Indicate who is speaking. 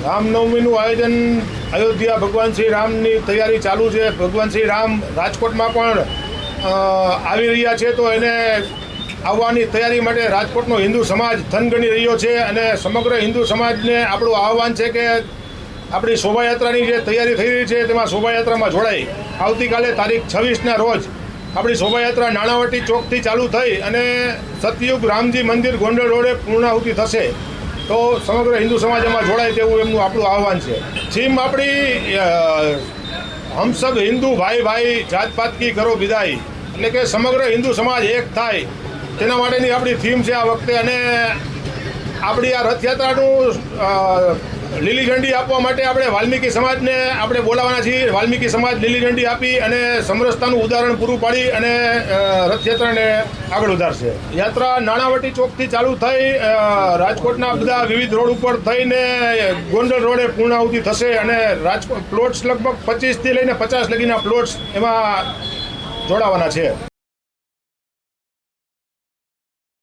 Speaker 1: રામનવમીનું આયોજન અયોધ્યા ભગવાન શ્રી રામની તૈયારી ચાલુ છે. ભગવાન શ્રી રામ રાજકોટમાં પણ આવી રહ્યા છે, તો એને આવવાની તૈયારી માટે રાજકોટનો હિન્દુ સમાજ થનગની રહ્યો છે અને સમગ્ર હિન્દુ સમાજને આપણું આહવાન છે કે આપણી શોભાયાત્રાની જે તૈયારી થઈ રહી છે તેમાં શોભાયાત્રામાં જોડાઈ આવતીકાલે તારીખ 26ના રોજ આપણી શોભાયાત્રા નાણાવટી ચોકથી ચાલુ થઈ અને સતયુગ રામજી મંદિર ગોંડલ રોડે પૂર્ણાહુતિ થશે. તો સમગ્ર હિન્દુ સમાજ એમાં જોડાય તેવું એમનું આપણું આહવાન છે. થીમ આપણી હમ સબ હિન્દુ ભાઈ ભાઈ જાત પાત કી કરો વિદાય, એટલે કે સમગ્ર હિન્દુ સમાજ એક થાય તેના માટેની આપણી થીમ છે આ વખતે. અને આપણી આ રથયાત્રાનું લીલી ઝંડી આપવા માટે આપણે વાલ્મીકી સમાજને આપણે બોલાવવાના છીએ. વાલ્મીકી સમાજ લીલી ઝંડી આપી અને સમરસતાનું ઉદાહરણ પૂરું પાડી અને રથયાત્રાને આગળ વધારશે. યાત્રા નાણાવટી ચોકથી ચાલુ થઈ રાજકોટના બધા વિવિધ રોડ ઉપર થઈને ગોંડલ રોડે પૂર્ણાહુતિ થશે અને રાજકોટ પ્લોટ્સ લગભગ 25થી લઈને 50 લગીના પ્લોટ્સ એમાં જોડાવાના છે.